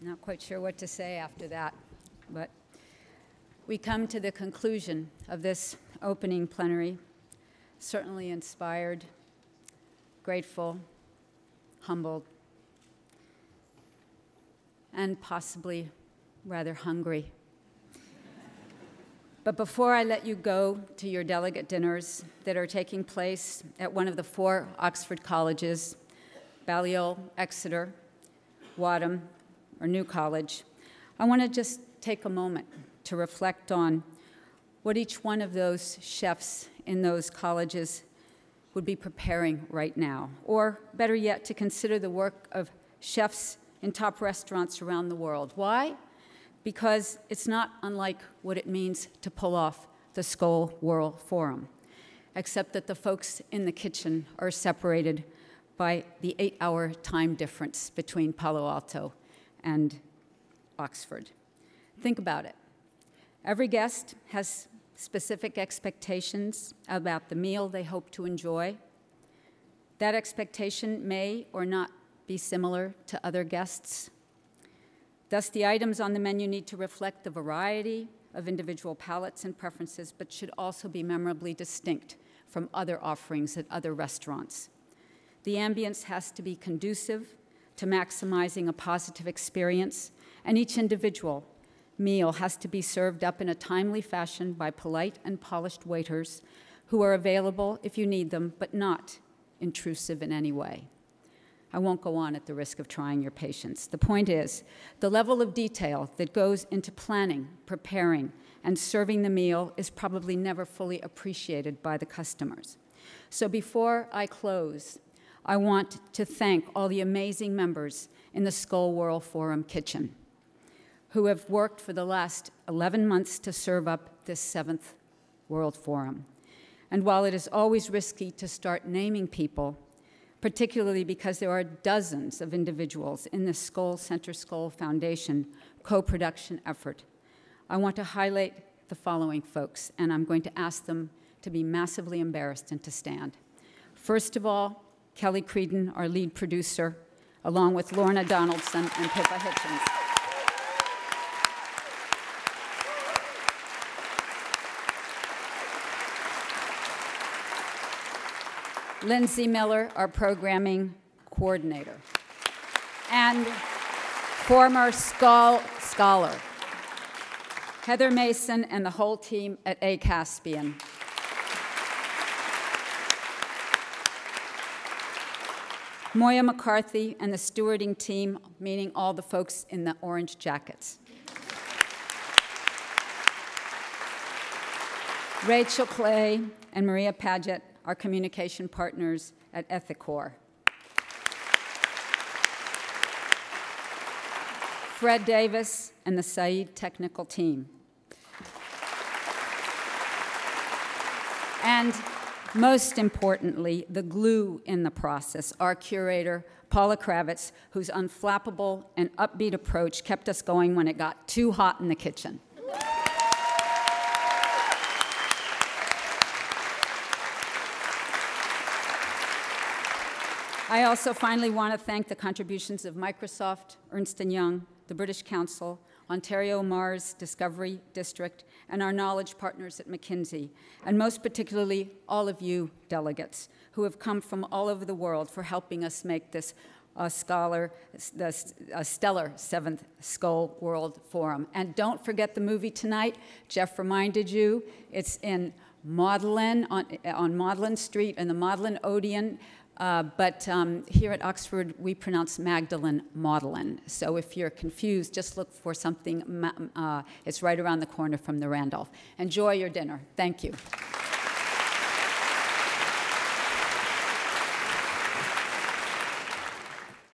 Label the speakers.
Speaker 1: Not quite sure what to say after that, but we come to the conclusion of this opening plenary, certainly inspired, grateful, humbled, and possibly rather hungry. But before I let you go to your delegate dinners that are taking place at one of the 4 Oxford colleges, Balliol, Exeter, Wadham, or New College, I want to just take a moment to reflect on what each one of those chefs in those colleges would be preparing right now, or better yet, to consider the work of chefs in top restaurants around the world. Why? Because it's not unlike what it means to pull off the Skoll World Forum, except that the folks in the kitchen are separated by the 8-hour time difference between Palo Alto and Oxford. Think about it. Every guest has specific expectations about the meal they hope to enjoy. That expectation may or not be similar to other guests. Thus, the items on the menu need to reflect the variety of individual palates and preferences, but should also be memorably distinct from other offerings at other restaurants. The ambience has to be conducive to maximizing a positive experience, and each individual meal has to be served up in a timely fashion by polite and polished waiters who are available if you need them, but not intrusive in any way. I won't go on at the risk of trying your patience. The point is, the level of detail that goes into planning, preparing, and serving the meal is probably never fully appreciated by the customers. So before I close, I want to thank all the amazing members in the Skoll World Forum kitchen who have worked for the last 11 months to serve up this 7th World Forum. And while it is always risky to start naming people, particularly because there are dozens of individuals in the Skoll Centre Skoll Foundation co-production effort, I want to highlight the following folks, and I'm going to ask them to be massively embarrassed and to stand. First of all, Kelly Creedon, our lead producer, along with Lorna Donaldson and Pippa Hitchens. Lindsay Miller, our programming coordinator, and former Skoll scholar, Heather Mason and the whole team at A Caspian. Moya McCarthy and the stewarding team, meaning all the folks in the orange jackets. Rachel Clay and Maria Paget, our communication partners at Ethicor. Fred Davis and the Said technical team. And most importantly, the glue in the process, our curator, Paula Kravitz, whose unflappable and upbeat approach kept us going when it got too hot in the kitchen. I also finally want to thank the contributions of Microsoft, Ernst & Young, the British Council, Ontario Mars Discovery District, and our knowledge partners at McKinsey, and most particularly all of you delegates who have come from all over the world for helping us make this stellar 7th Skoll World Forum. And don't forget the movie tonight. Jeff reminded you, it's in Magdalen, on Magdalen Street in the Magdalen Odeon. But here at Oxford, we pronounce Magdalen, Magdalen. So if you're confused, just look for something. It's right around the corner from the Randolph. Enjoy your dinner. Thank you.